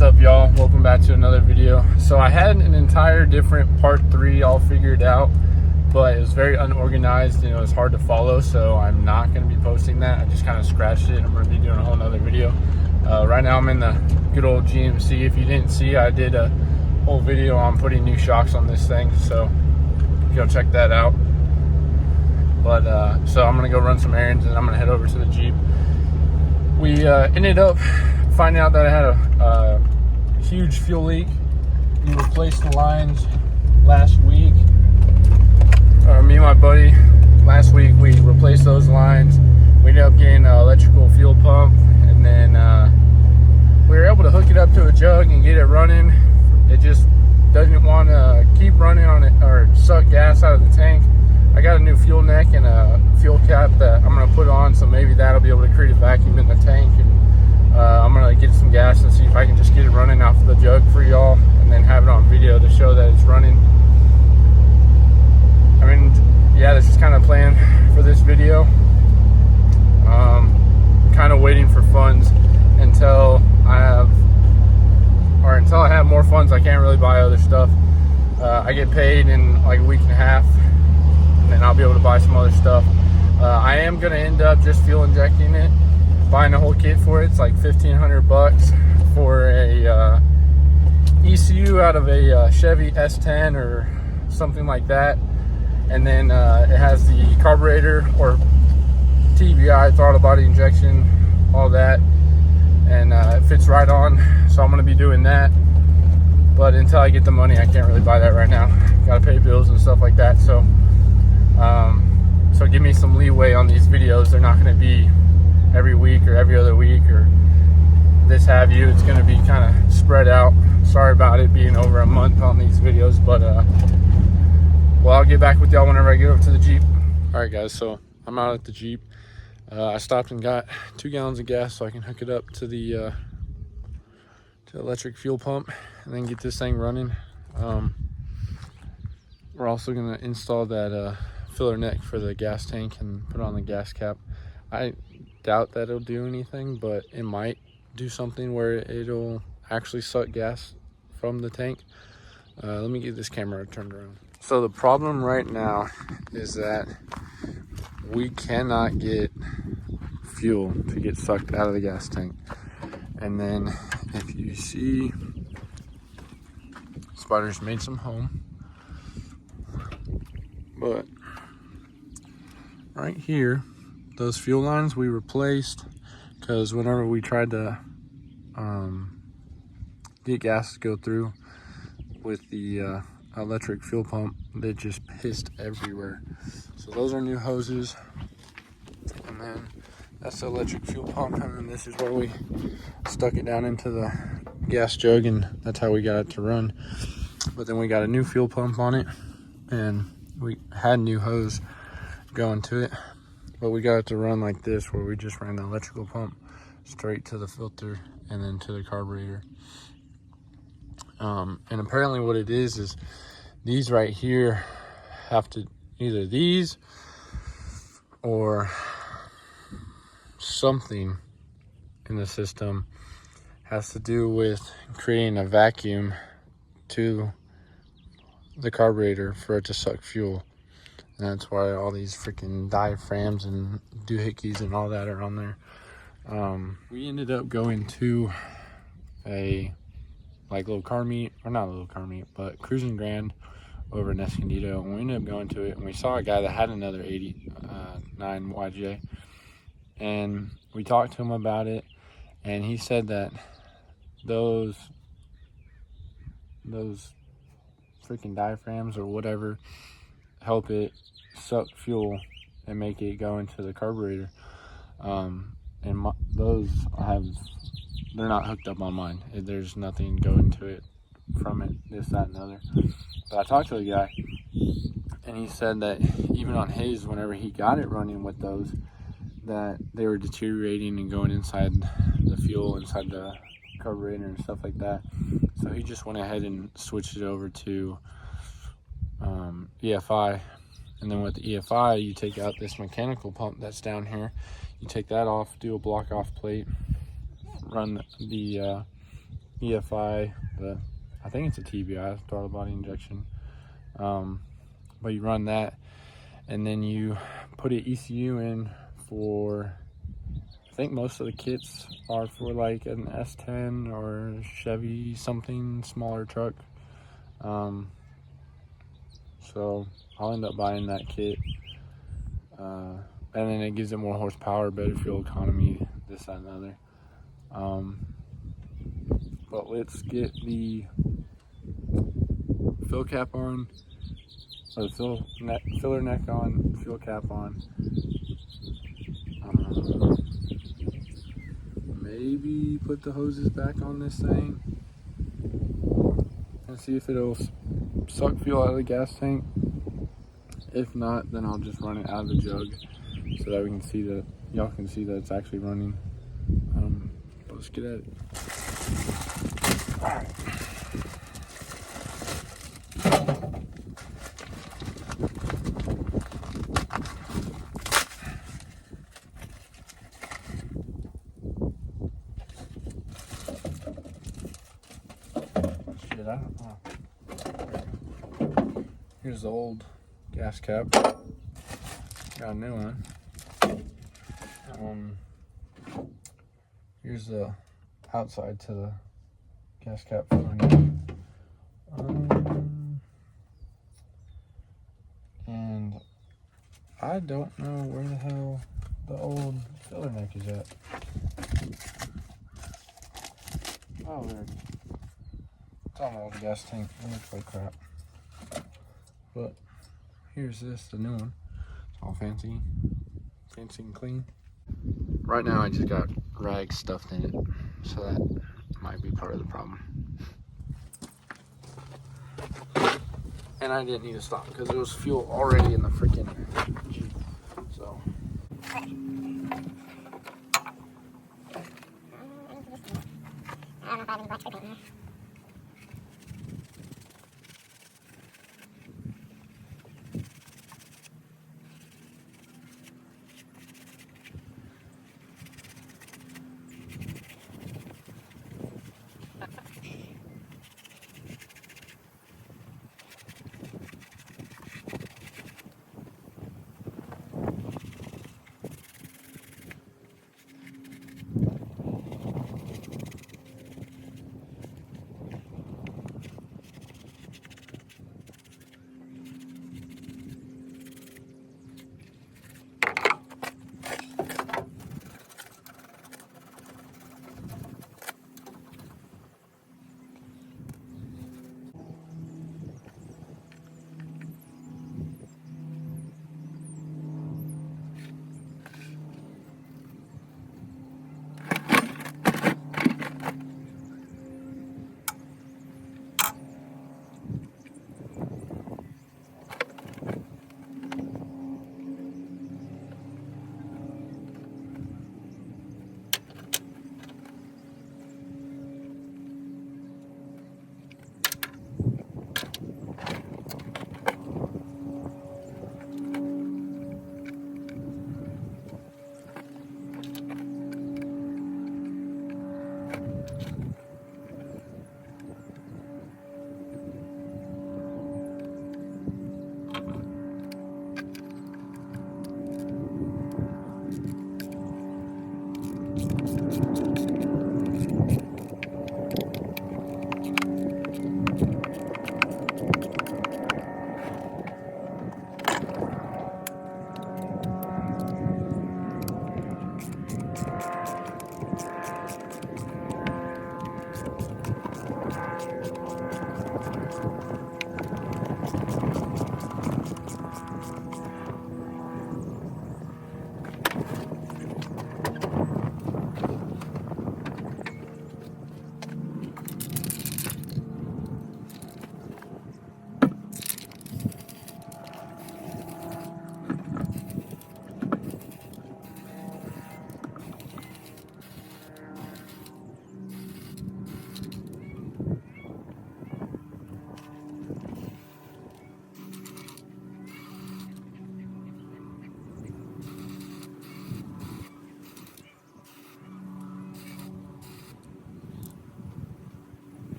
What's up, y'all? Welcome back to another video. So I had an entire different part 3 all figured out, but it was very unorganized and it was hard to follow, so I'm not going to be posting that. I just kind of scratched it. I'm going to be doing a whole nother video. Right now I'm in the good old GMC. If you didn't see, I did a whole video on putting new shocks on this thing, so go check that out. But so I'm going to go run some errands and I'm going to head over to the Jeep. We ended up finding out that I had a huge fuel leak. We replaced the lines last week. Me and my buddy, last week we replaced those lines. We ended up getting an electrical fuel pump, and then we were able to hook it up to a jug and get it running. It just doesn't want to keep running on it or suck gas out of the tank. I got a new fuel neck and a fuel cap that I'm going to put on, so maybe that'll be able to create a vacuum in the tank, and I'm going to get some gas and see if I can just get it running off the jug for y'all and then have it on video to show that it's running. I mean, yeah, this is kind of planned for this video. I'm kind of waiting for funds until I have more funds. I can't really buy other stuff. I get paid in like a week and a half, and then I'll be able to buy some other stuff. I am going to end up just fuel injecting it, buying a whole kit for it. It's like $1,500 for a ECU out of a Chevy S10 or something like that. And then it has the carburetor or TBI, throttle body injection, all that. And it fits right on, so I'm going to be doing that. But until I get the money, I can't really buy that right now. Got to pay bills and stuff like that. So, so give me some leeway on these videos. They're not going to be every week or every other week or this have you. It's going to be kind of spread out. Sorry about it being over a month on these videos, but well, I'll get back with y'all whenever I get over to the Jeep. All right, guys, so I'm out at the Jeep. I stopped and got 2 gallons of gas so I can hook it up to the electric fuel pump and then get this thing running. We're also going to install that filler neck for the gas tank and put on the gas cap. I doubt that it'll do anything, but it might do something where it'll actually suck gas from the tank. Let me get this camera turned around. So the problem right now is that we cannot get fuel to get sucked out of the gas tank. And then if you see, Spider's made some home. But right here, those fuel lines we replaced because whenever we tried to get gas to go through with the electric fuel pump, they just pissed everywhere. So those are new hoses, and then that's the electric fuel pump, and then this is where we stuck it down into the gas jug, and that's how we got it to run. But then we got a new fuel pump on it, and we had new hose going to it, but we got it to run like this, where we just ran the electrical pump straight to the filter and then to the carburetor. And apparently what it is these right here have to, either these or something in the system has to do with creating a vacuum to the carburetor for it to suck fuel. And that's why all these freaking diaphragms and doohickeys and all that are on there. We ended up going to a little car meet, or not a little car meet, but Cruising Grand over in Escondido, and we ended up going to it, and we saw a guy that had another 89 YJ, and we talked to him about it, and he said that those freaking diaphragms or whatever help it suck fuel and make it go into the carburetor. And they're not hooked up on mine. There's nothing going to it from it, this, that, and the other. But I talked to the guy, and he said that even on his, whenever he got it running with those, that they were deteriorating and going inside the fuel, inside the carburetor and stuff like that. So he just went ahead and switched it over to EFI. And then with the EFI, you take out this mechanical pump that's down here. You take that off, do a block off plate, run the EFI, I think it's a TBI, throttle body injection. But you run that, and then you put an ECU in for, I think most of the kits are for like an S10 or Chevy something, smaller truck. So I'll end up buying that kit. And then it gives it more horsepower, better fuel economy, this, that, and the other. But let's get the fill cap on, or the filler neck on, fuel cap on. Maybe put the hoses back on this thing and see if it'll suck fuel out of the gas tank. If not, then I'll just run it out of the jug so that we can see that, y'all can see that it's actually running. Let's get at it. All right. Shit, I don't know. Here's the old gas cap. Got a new one. Here's the outside to the gas cap filler neck. And I don't know where the hell the old filler neck is at. Oh, there it is. It's on the old gas tank. It looks like crap. But here's this, the new one. It's all fancy and clean. Right now I just got rags stuffed in it, so that might be part of the problem. And I didn't need to stop because there was fuel already in the freaking Jeep. So I don't know if I have any black spray paint in there.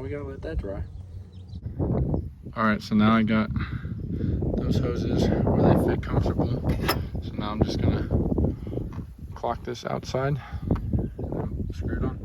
we gotta let that dry. All right, so now I got those hoses where they fit comfortable. So now I'm just gonna clock this outside, screw it on.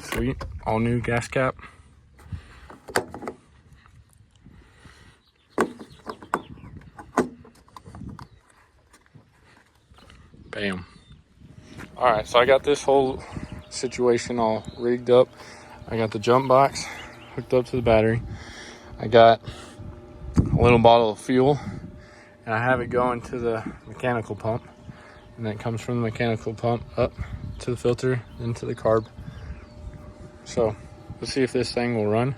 Sweet, all new gas cap. Bam. All right, so I got this whole situation all rigged up. I got the jump box hooked up to the battery. I got a little bottle of fuel, and I have it going to the mechanical pump, and then it comes from the mechanical pump up to the filter, into the carb. So let's see if this thing will run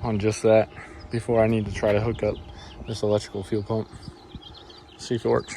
on just that before I need to try to hook up this electrical fuel pump. See if it works.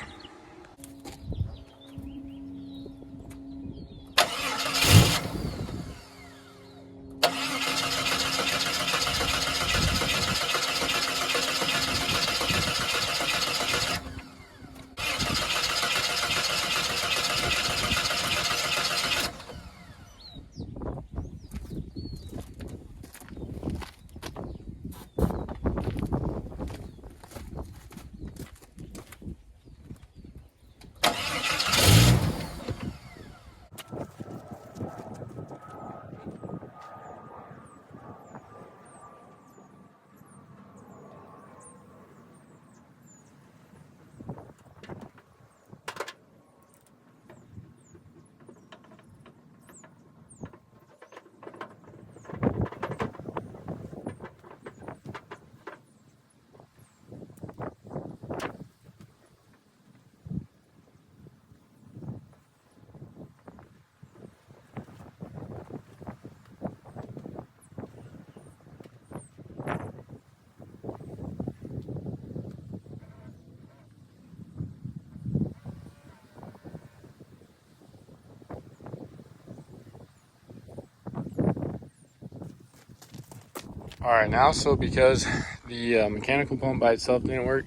All right, now, so because the mechanical pump by itself didn't work,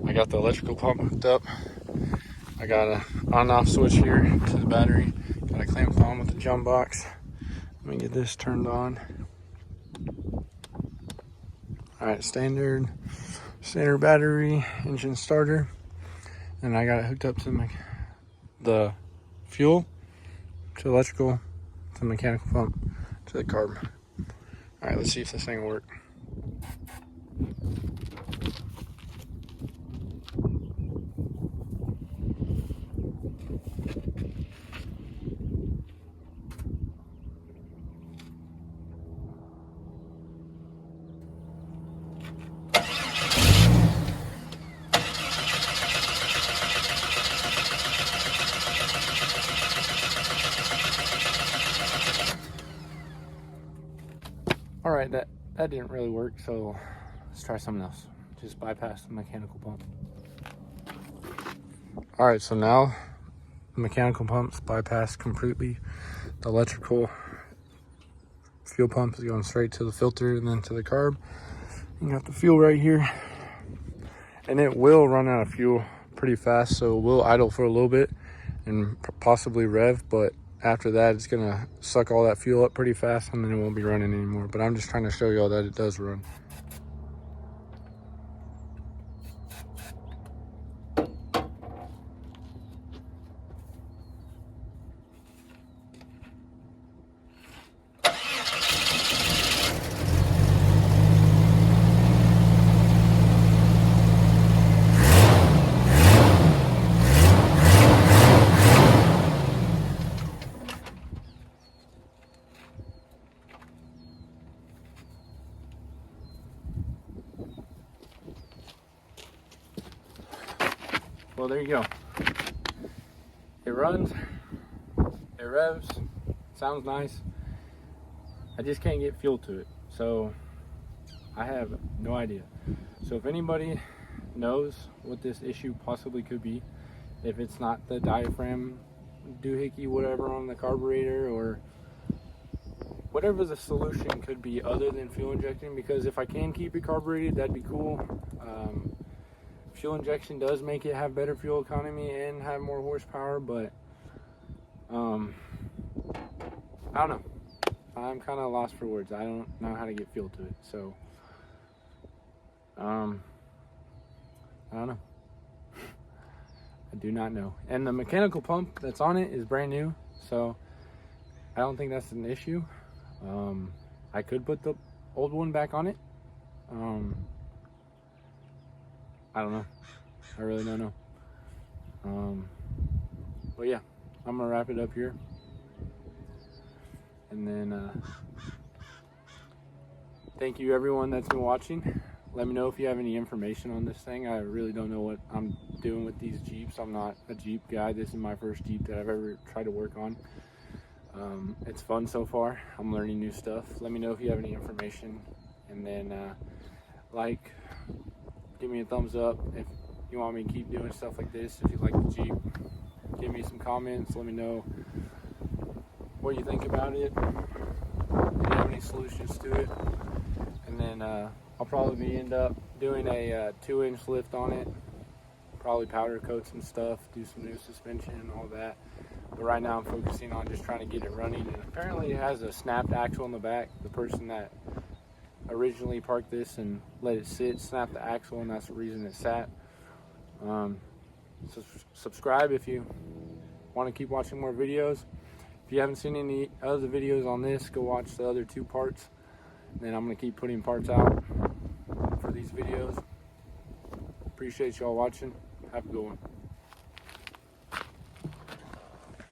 I got the electrical pump hooked up. I got a on-off switch here to the battery, Got it clamped on with the jump box. Let me get this turned on. All right, standard battery, engine starter. And I got it hooked up to the fuel, to electrical, to the mechanical pump, to the carb. All right, let's see if this thing will work. All right, that didn't really work, so let's try something else. Just bypass the mechanical pump. All right, so now the mechanical pump's bypassed completely. The electrical fuel pump is going straight to the filter and then to the carb. You got the fuel right here, and it will run out of fuel pretty fast, so it will idle for a little bit and possibly rev, but after that it's gonna suck all that fuel up pretty fast and then it won't be running anymore. But I'm just trying to show y'all that it does run. Well, there you go. It runs, it revs, sounds nice. I just can't get fuel to it, so I have no idea. So if anybody knows what this issue possibly could be, if it's not the diaphragm doohickey whatever on the carburetor, or whatever the solution could be other than fuel injecting, because if I can keep it carbureted, that'd be cool. Fuel injection does make it have better fuel economy and have more horsepower, but I don't know. I'm kind of lost for words. I don't know how to get fuel to it, so I don't know. I do not know. And the mechanical pump that's on it is brand new, so I don't think that's an issue. I could put the old one back on it. I don't know. I really don't know. But yeah, I'm gonna wrap it up here. And then thank you everyone that's been watching. Let me know if you have any information on this thing. I really don't know what I'm doing with these Jeeps. I'm not a Jeep guy. This is my first Jeep that I've ever tried to work on. It's fun so far. I'm learning new stuff. Let me know if you have any information. And then give me a thumbs up if you want me to keep doing stuff like this. If you like the Jeep, give me some comments. Let me know what you think about it. If you have any solutions to it. And then I'll probably end up doing a 2-inch lift on it. Probably powder coat some stuff, do some new suspension and all that. But right now I'm focusing on just trying to get it running. And apparently it has a snapped axle in the back. The person that originally parked this and let it sit snapped the axle, and that's the reason it sat. So subscribe if you want to keep watching more videos. If you haven't seen any other videos on this, go watch the other 2 parts. And then I'm going to keep putting parts out for these videos. Appreciate y'all watching. Have a good one.